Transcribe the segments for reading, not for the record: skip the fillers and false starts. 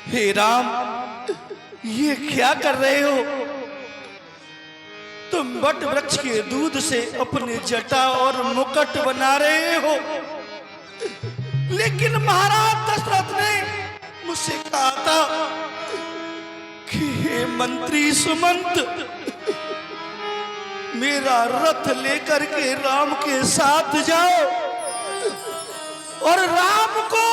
हे राम, ये क्या कर रहे हो? तुम वट वृक्ष के दूध से अपने जटा और मुकुट बना रहे हो, लेकिन महाराज दशरथ ने मुझसे कहा था कि हे मंत्री सुमंत, मेरा रथ लेकर के राम के साथ जाओ और राम को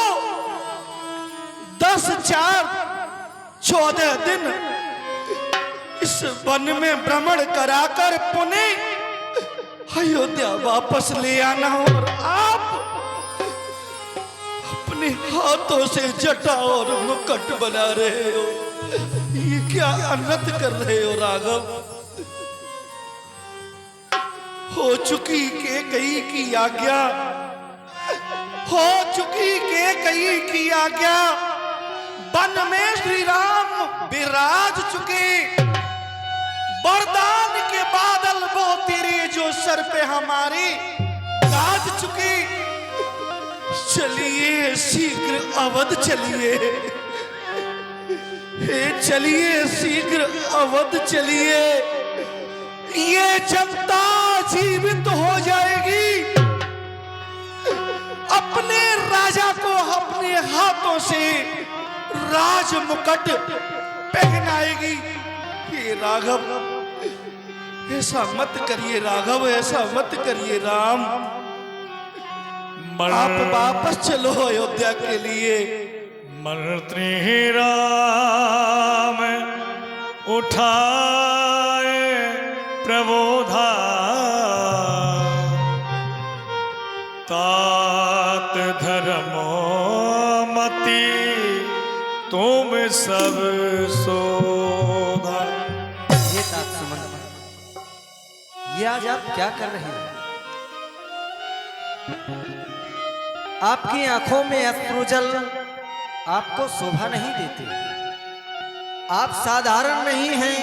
10-4-14 दिन इस वन में भ्रमण कराकर पुनः अयोध्या वापस ले आना। और आप अपने हाथों से जटा और मुकुट बना रहे हो, ये क्या अनर्थ कर रहे हो राघव? हो चुकी कैकेयी की आज्ञा, हो चुकी कैकेयी की आज्ञा, वन में श्री राम विराज चुके, वरदान के बादल वो तेरे जो सर पे हमारे गाज चुके। चलिए शीघ्र अवध चलिए, हे चलिए शीघ्र अवध चलिए, ये जनता जीवित हो जाएगी, अपने राजा को अपने हाथों से राज मुकुट पहनाएगी। ये राघव, ऐसा मत करिए राघव, ऐसा मत करिए राम, आप वापस चलो अयोध्या के लिए। मंत्री राम उठाए प्रबोधा, तात धर्मो मति तुम सब शोधा। ये तात सुमंत, ये आज आप क्या कर रहे हैं? आपकी आंखों में अश्रुजल आपको शोभा नहीं देते। आप साधारण नहीं हैं,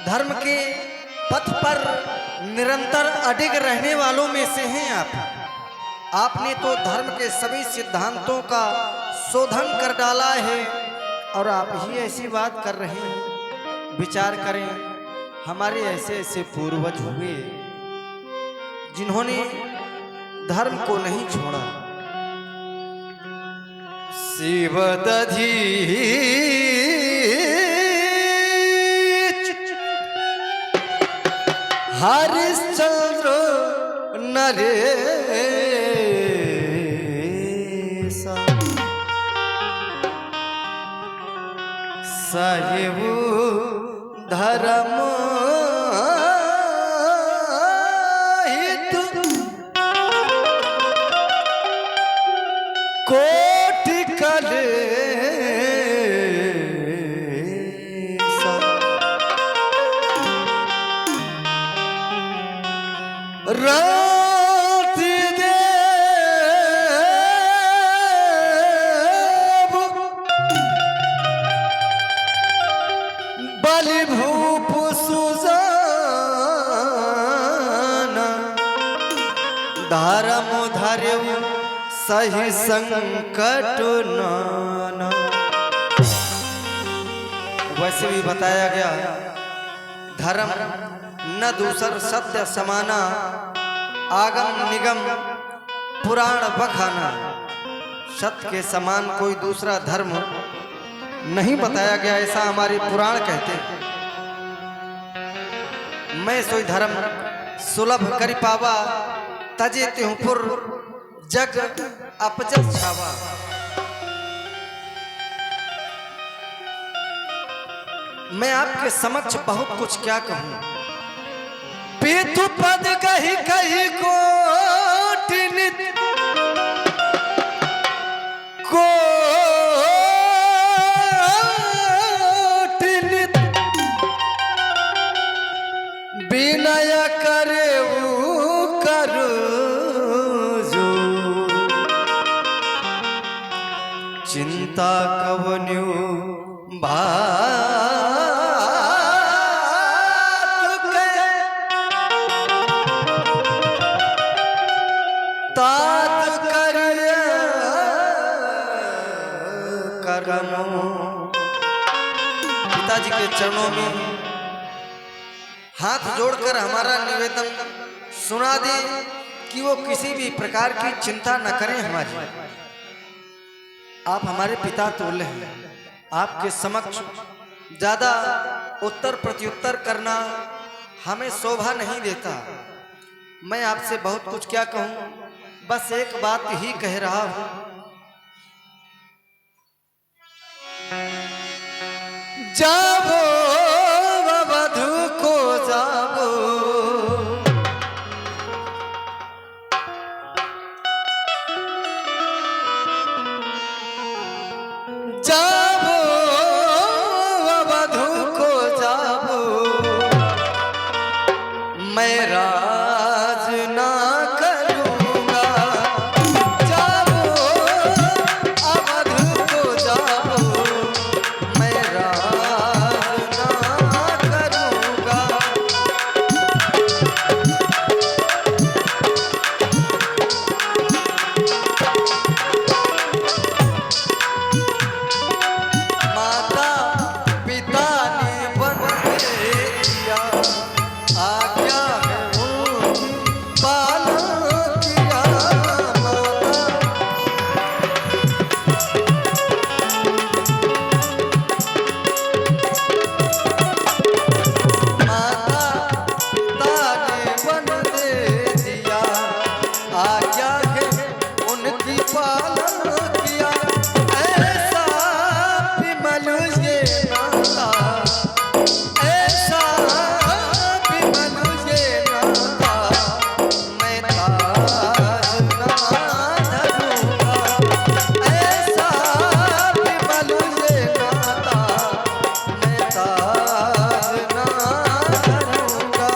धर्म के पथ पर निरंतर अडिग रहने वालों में से हैं आपने तो धर्म के सभी सिद्धांतों का शोधन कर डाला है और आप ही ऐसी बात कर रहे हैं। विचार करें, हमारे ऐसे ऐसे पूर्वज हुए जिन्होंने धर्म को नहीं छोड़ा। शिव दधीच हरिश्चंद्र नरेश, साहिब धर्म हित कोटि कलेसा, राति देव बलि भूप सुजान, धर्म धर्म सही संकट नाना। वैसे भी बताया गया, धर्म न दूसर सत्य समाना, आगम निगम पुराण बखाना। सत्य के समान कोई दूसरा धर्म नहीं बताया गया, ऐसा हमारे पुराण कहते हैं। मैं सोई धर्म सुलभ करि पावा, तजे त्यों पुर जग अपजस छावा। मैं आपके समक्ष बहुत कुछ क्या कहूं। पीतु पद कही कही कोटि नित, कोटि नित विनय करे करू जो, चिंता कवन्यु कर्मों। पिताजी के चरणों में हाथ जोड़कर हमारा निवेदन सुना दे कि वो किसी भी प्रकार की चिंता न करें हमारी। आप हमारे पिता तुल्य हैं, आपके समक्ष ज्यादा उत्तर प्रत्युत्तर करना हमें शोभा नहीं देता। मैं आपसे बहुत कुछ क्या कहूं, बस एक बात ही कह रहा हूं। जाबो वधु को जाबो, जाबो वधु को जाबो, मैं राज ना करूंगा। जाबो अवध को जाबो, मैं राज ना करूंगा। माता पिता ने वन दिया, आज्ञा है उनकी पालन किया। माता पिता ने वन दे दिया, आज्ञा है उनकी पालन किया। ऐसा विमल ये नाता, ऐसा विमल ये नाता, मैं ताज ना धरूंगा। ऐसा विमल ये नाता, मैं ताज ना धरूंगा।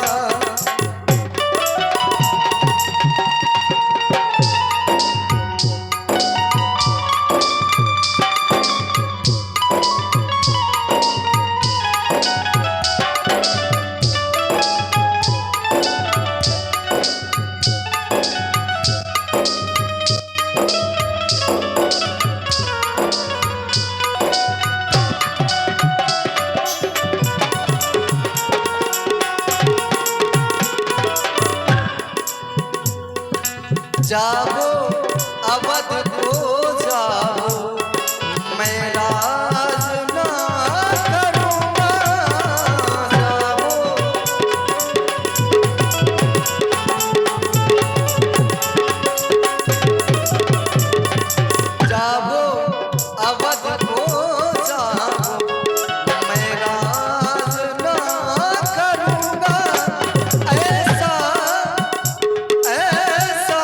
जाबो अवध को जाबो, मैं राज ना करूंगा। जाबो जाबो अवध को जाबो, मैं राज ना करूंगा। ऐसा ऐसा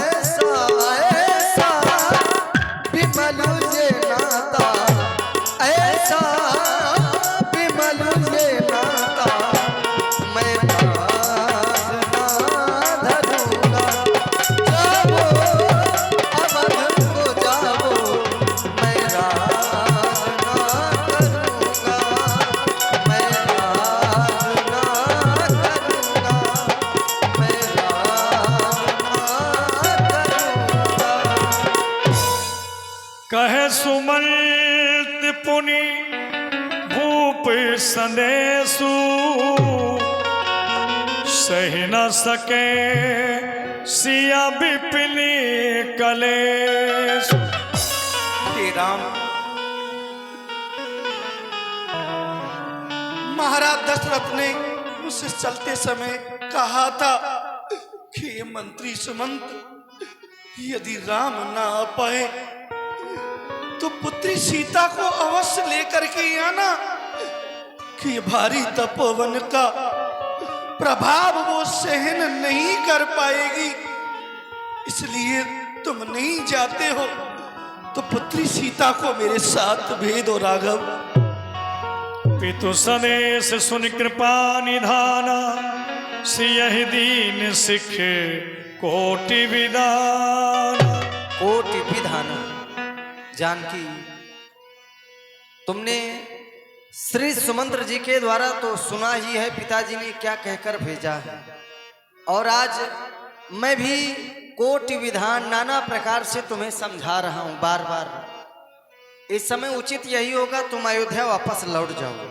ऐसा ऐसा विमल ये नाता, ऐसा विमल ये नाता, मैं ताज ना धरूंगा। जाबो अवध को जाबो, मैं राज ना करूंगा। मैं राज ना करूंगा। मैं राज ना करूंगा। कहे सुमंत पुनि भूप संदेशु, सही न सके सिया विपिनी कलेश। हे राम, महाराज दशरथ ने मुझसे चलते समय कहा था कि ये मंत्री सुमंत यदि राम ना आ पाए तो पुत्री सीता को अवश्य लेकर के आना, कि ये भारी तपोवन का प्रभाव वो सहन नहीं कर पाएगी। इसलिए तुम नहीं जाते हो तो पुत्री सीता को मेरे साथ भेदो राघव। पितु सदेश सुन कृपा निधाना, सियहि दीन सिख कोटि विधान। कोटि विधान। जानकी, तुमने श्री सुमंत्र जी के द्वारा तो सुना ही है पिताजी ने क्या कहकर भेजा है, और आज मैं भी कोटि विधान नाना प्रकार से तुम्हें समझा रहा हूं बार बार। इस समय उचित यही होगा तुम अयोध्या वापस लौट जाओ।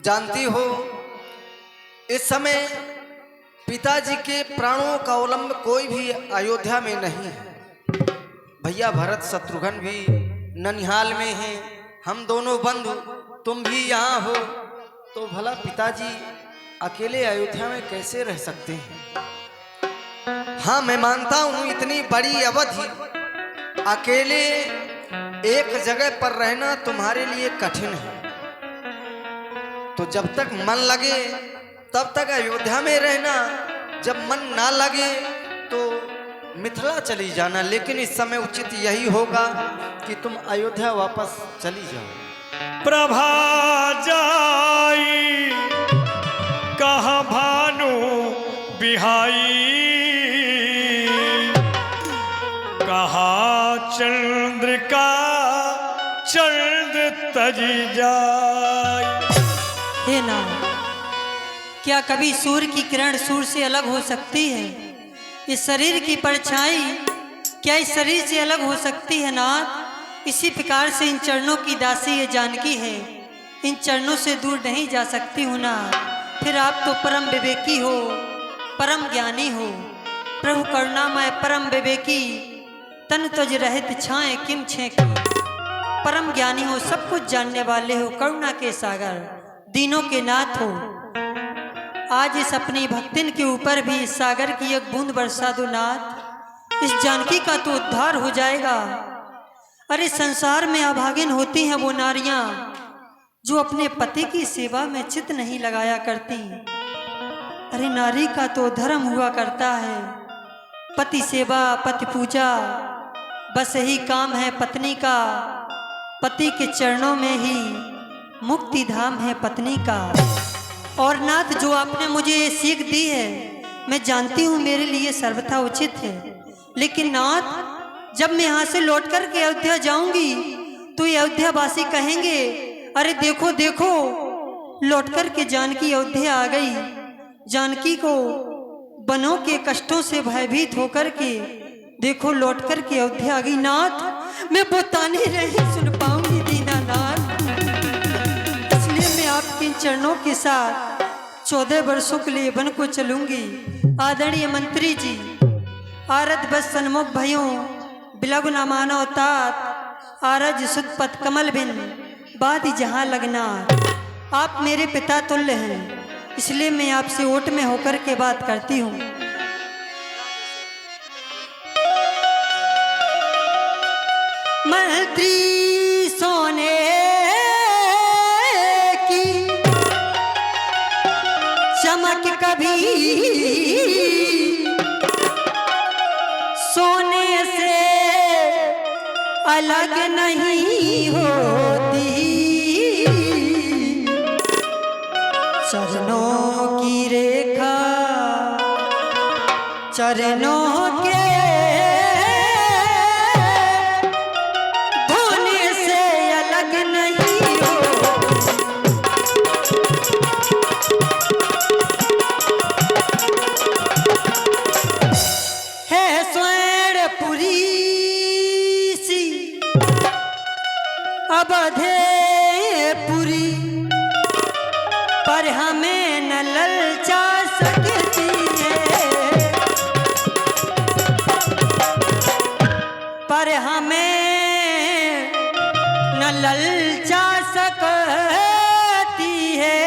जानती हो इस समय पिताजी के प्राणों का अवलंब कोई भी अयोध्या में नहीं है। भैया भरत शत्रुघ्न भी ननिहाल में हैं, हम दोनों बंधु, तुम भी यहाँ हो, तो भला पिताजी अकेले अयोध्या में कैसे रह सकते हैं। हाँ मैं मानता हूँ इतनी बड़ी अवधि अकेले एक जगह पर रहना तुम्हारे लिए कठिन है, तो जब तक मन लगे तब तक अयोध्या में रहना, जब मन ना लगे तो मिथिला चली जाना। लेकिन इस समय उचित यही होगा कि तुम अयोध्या वापस चली जाओ। प्रभा जाई कहाँ भानु बिहाई, कहाँ चंद्र का चंद्र तजी जाए। हे नाथ, क्या कभी सूर्य की किरण सूर्य से अलग हो सकती है? इस शरीर की परछाई क्या इस शरीर से अलग हो सकती है नाथ? इसी प्रकार से इन चरणों की दासी ये जानकी है, इन चरणों से दूर नहीं जा सकती हूँ नाथ। फिर आप तो परम विवेकी हो, परम ज्ञानी हो, प्रभु करुणामय परम विवेकी, तन तुझ रहित छाए किम छेकी। परम ज्ञानी हो, सब कुछ जानने वाले हो, करुणा के सागर, दीनों के नाथ हो। आज इस अपनी भक्तिन के ऊपर भी इस सागर की एक बूंद बरसा दो नाथ, इस जानकी का तो उद्धार हो जाएगा। अरे संसार में अभागिन होती हैं वो नारियां जो अपने पति की सेवा में चित्त नहीं लगाया करती। अरे नारी का तो धर्म हुआ करता है पति सेवा, पति पूजा, बस यही काम है पत्नी का। पति के चरणों में ही मुक्ति धाम है पत्नी का। और नाथ जो आपने मुझे ये सीख दी है मैं जानती हूँ मेरे लिए सर्वथा उचित है, लेकिन नाथ जब मैं यहाँ से लौट कर के अयोध्या जाऊंगी तो ये अयोध्या वासी कहेंगे अरे देखो देखो लौट कर के जानकी अयोध्या आ गई। जानकी को बनों के कष्टों से भयभीत होकर के देखो लौट कर के अयोध्या आ गई। नाथ मैं वो ताने नहीं सुन पाऊंगी दीनानाथ, इसलिए मैं आपके इन चरणों के साथ 14 वर्षों के लिए वन को चलूंगी। आदरणीय मंत्री जी, आरत बस सन्मुख भयों बिलग न मानो तात, आरज सुतपत कमल बिन बादी जहां लगना। आप मेरे पिता तुल्य हैं, इसलिए मैं आपसे ओट में होकर के बात करती हूँ। मंत्री सोने की चमक कभी सोने से अलग नहीं होती, चरणों की रेखा चरणों के धोने से अलग नहीं होती। है स्वर्णपुरी सी अवधेपुरी, पर हमें न ललचा सकती है, पर हमें न ललचा सकती है।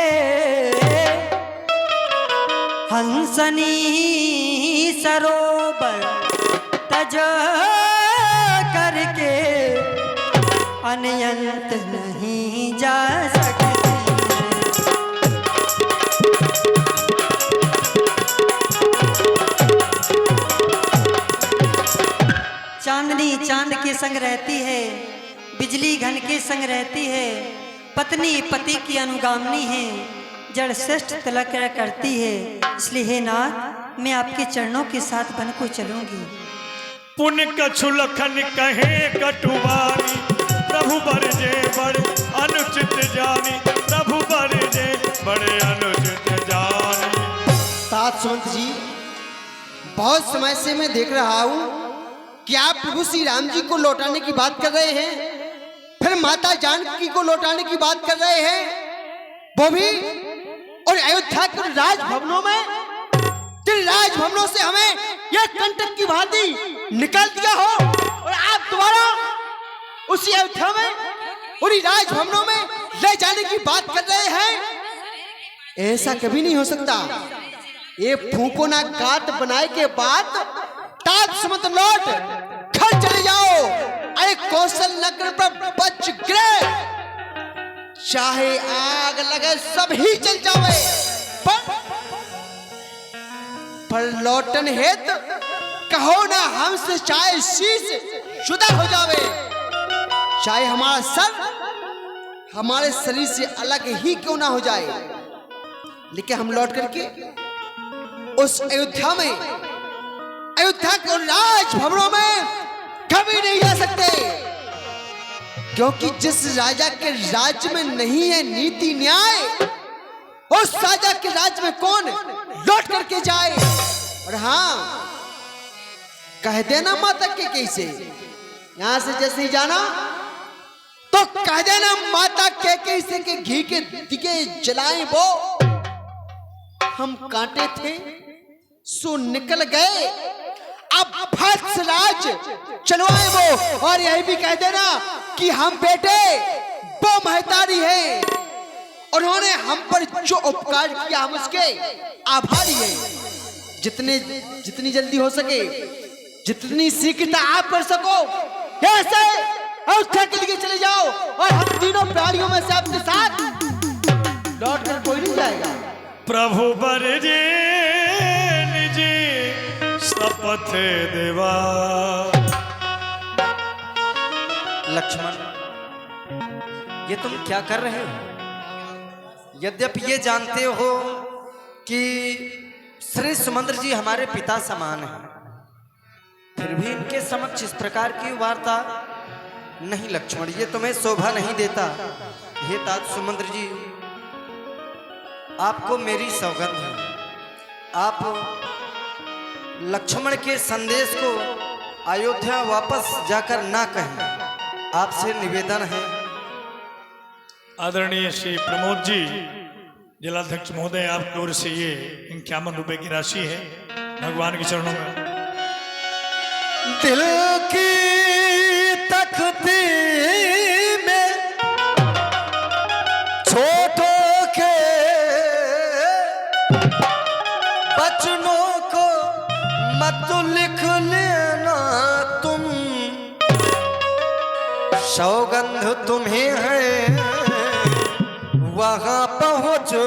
हंसनी सरोवर तज करके अनंत नहीं जा सकती। चांदनी चांद के संग रहती है, बिजली घन के संग रहती है, पत्नी पति की अनुगामिनी है, जड़ श्रेष्ठ तिलक करती है। इसलिए हे नाथ मैं आपके चरणों के साथ बन को चलूंगी। पुण्य कछु लखन कहे कटुवानी, प्रभु बरजे बड़े अनुचित जानी, प्रभु बरजे बड़े अनुचित जानी। तात सुमंत जी, बहुत समय से मैं देख रहा हूँ कि आप प्रभु श्री राम जी को लौटाने की बात कर रहे हैं, फिर अगर माता जानकी को लौटाने की बात कर रहे हैं, वो भी और अयोध्या के राजभवनों में, जिन राजभवनों से हमें यह कंटक की भांति निकाल दिया हो, और आप दोबारा उसी अयोध्या में उन्हीं राजभवनों में ले जाने की बात कर रहे हैं, ऐसा कभी नहीं हो सकता। ये फूंकोना गात बनाए के बाद तात समत लौट घर चले जाओ। अरे कौशल नगर पर बच गिरे, चाहे आग लगे सब ही जल जावे, पर लौटन हेत कहो ना हमसे, चाहे शीश शुदा हो जावे, चाहे हमारा सर हमारे शरीर से अलग ही क्यों ना हो जाए, लेकिन हम लौट करके उस अयोध्या में, अयोध्या के राजभवनों में कभी नहीं जा सकते, क्योंकि जिस राजा के राज्य में नहीं है नीति न्याय, उस राजा के राज्य में कौन लौट करके जाए। और हाँ, कह देना माता के कैसे, यहां से जैसे ही जाना तो कह देना माता के कैसे के घी के दिए जलाए वो हम कांटे थे सो निकल गए, अब भत्स राज चलवाए वो। और यही भी कह देना कि हम बेटे वो महतारी है, उन्होंने हम पर जो उपकार किया हम उसके आभारी हैं। जितनी जल्दी हो सके, जितनी शीघ्रता आप कर सको, ऐसे अयोध्या के लिए चले जाओ, और हम तीनों प्राणियों में से आपके साथ लौट कर कोई नहीं जाएगा। प्रभु बरजे निजी शपथ देवा। लक्ष्मण, ये तुम क्या कर रहे हो? यद्यपि ये जानते हो कि श्री सुमंत्र जी हमारे पिता समान हैं, फिर भी इनके समक्ष इस प्रकार की वार्ता नहीं लक्ष्मण, ये तुम्हें शोभा नहीं देता। हे तात सुमंत्र जी, आपको मेरी सौगंध है, आप लक्ष्मण के संदेश को अयोध्या वापस जाकर ना कहें, आपसे निवेदन है। आदरणीय श्री प्रमोद जी, जिलाध्यक्ष महोदय, आपकी ओर से ये 51 रुपए की राशि है, भगवान के चरणों में। दिल की तख्ती में छोटों के बचनों को मत लिख लेना तुम, सौगंध तुम्हें है वहां पहुंचो,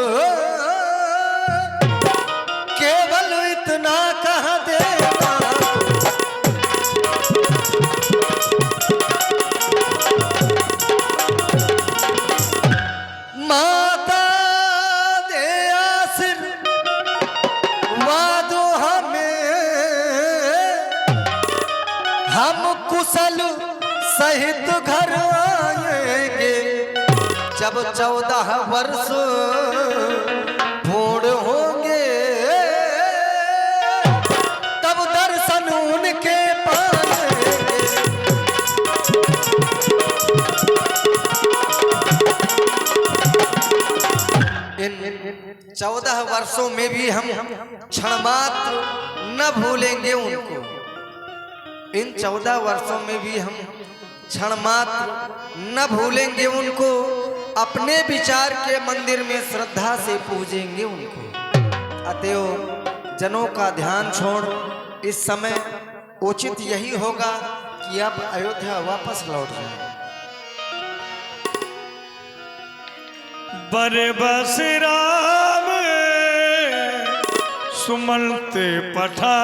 केवल इतना कह देना। माता दे आसिर वादो हमें, हम कुशल सहित घर आएंगे, जब 14 वर्ष पूर्ण होंगे, तब दर्शन उनके पाएंगे। 14 वर्षों में भी हम क्षण मात्र न भूलेंगे उनको, इन 14 वर्षों में भी हम क्षण मात्र न भूलेंगे उनको, अपने विचार के मंदिर में श्रद्धा से पूजेंगे उनको। अतएव जनों का ध्यान छोड़ इस समय उचित यही होगा कि अब अयोध्या वापस लौट जाए। बरबस राम सुमंत पठा